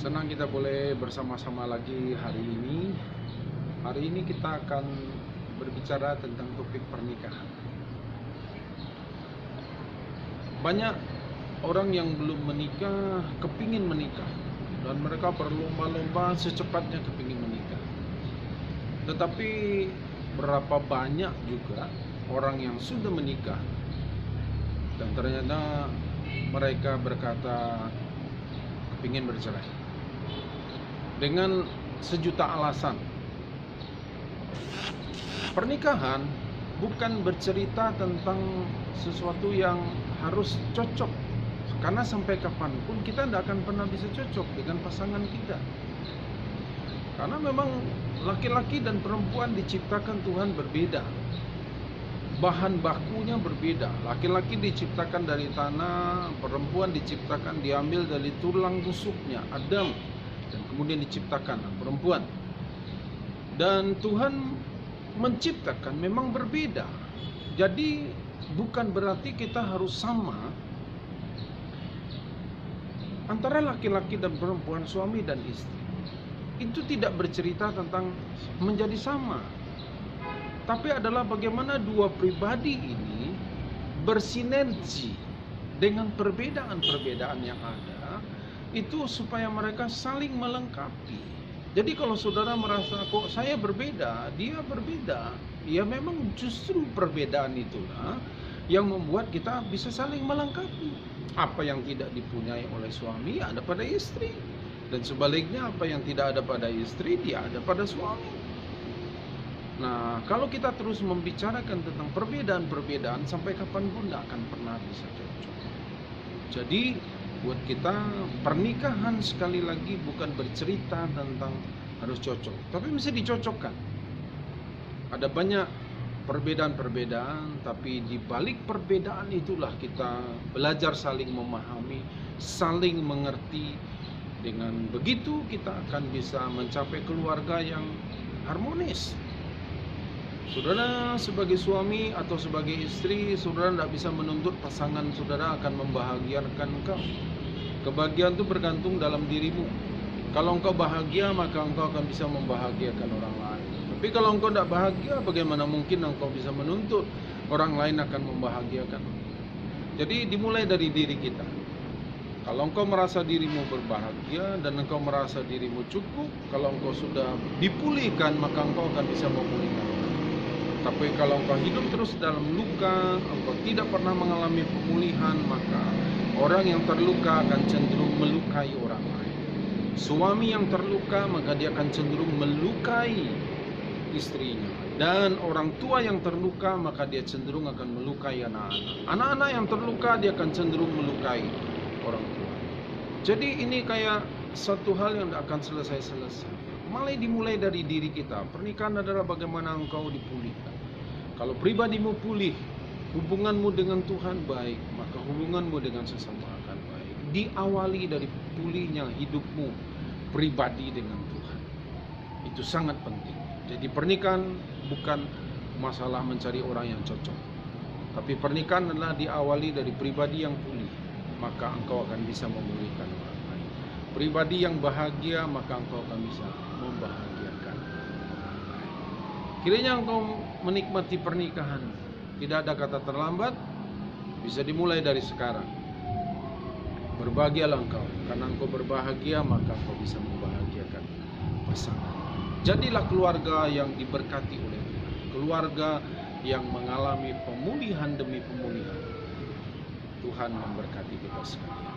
Senang kita boleh bersama-sama lagi hari ini. Hari ini kita akan berbicara tentang topik pernikahan. Banyak orang yang belum menikah, kepingin menikah, dan mereka berlomba-lomba secepatnya kepingin menikah. Tetapi berapa banyak juga orang yang sudah menikah dan ternyata mereka berkata kepingin bercerai dengan sejuta alasan. Pernikahan bukan bercerita tentang sesuatu yang harus cocok, karena sampai kapanpun kita tidak akan pernah bisa cocok dengan pasangan kita. Karena memang laki-laki dan perempuan diciptakan Tuhan berbeda, bahan bakunya berbeda. Laki-laki diciptakan dari tanah, perempuan diciptakan diambil dari tulang rusuknya Adam, dan kemudian diciptakan perempuan. Dan Tuhan menciptakan memang berbeda. Jadi bukan berarti kita harus sama antara laki-laki dan perempuan, suami dan istri. Itu tidak bercerita tentang menjadi sama, tapi adalah bagaimana dua pribadi ini bersinergi dengan perbedaan-perbedaan yang ada, itu supaya mereka saling melengkapi. Jadi kalau saudara merasa kok saya berbeda, dia berbeda, ya memang justru perbedaan itulah yang membuat kita bisa saling melengkapi. Apa yang tidak dipunyai oleh suami ada pada istri, dan sebaliknya apa yang tidak ada pada istri dia ada pada suami. Nah, kalau kita terus membicarakan tentang perbedaan-perbedaan, sampai kapanpun tidak akan pernah bisa cocok. Jadi buat kita pernikahan sekali lagi bukan bercerita tentang harus cocok, tapi mesti dicocokkan. Ada banyak perbedaan-perbedaan, tapi di balik perbedaan itulah kita belajar saling memahami, saling mengerti. Dengan begitu kita akan bisa mencapai keluarga yang harmonis. Saudara sebagai suami atau sebagai istri, saudara tidak bisa menuntut pasangan saudara akan membahagiakan engkau. Kebahagiaan itu bergantung dalam dirimu. Kalau engkau bahagia, maka engkau akan bisa membahagiakan orang lain. Tapi kalau engkau tidak bahagia, bagaimana mungkin engkau bisa menuntut orang lain akan membahagiakan? Jadi dimulai dari diri kita. Kalau engkau merasa dirimu berbahagia dan engkau merasa dirimu cukup, kalau engkau sudah dipulihkan, maka engkau akan bisa memulihkan. Tapi kalau engkau hidup terus dalam luka, engkau tidak pernah mengalami pemulihan, maka orang yang terluka akan cenderung melukai orang lain. Suami yang terluka, maka dia akan cenderung melukai istrinya. Dan orang tua yang terluka, maka dia cenderung akan melukai anak-anak. Anak-anak yang terluka, dia akan cenderung melukai orang tua. Jadi ini kayak satu hal yang tidak akan selesai-selesai. Dimulai dari diri kita. Pernikahan adalah bagaimana engkau dipulihkan. Kalau pribadimu pulih, hubunganmu dengan Tuhan baik, maka hubunganmu dengan sesama akan baik. Diawali dari pulihnya hidupmu pribadi dengan Tuhan. Itu sangat penting. Jadi pernikahan bukan masalah mencari orang yang cocok, tapi pernikahan adalah diawali dari pribadi yang pulih, maka engkau akan bisa memulihkan orang lain. Pribadi yang bahagia, maka engkau akan bisa membahagiakan orang lain. Kiranya engkau menikmati pernikahan. Tidak ada kata terlambat, bisa dimulai dari sekarang. Berbahagialah engkau, karena engkau berbahagia, maka engkau bisa membahagiakan pasangan. Jadilah keluarga yang diberkati oleh Tuhan, keluarga yang mengalami pemulihan demi pemulihan. Tuhan memberkati kita sekalian.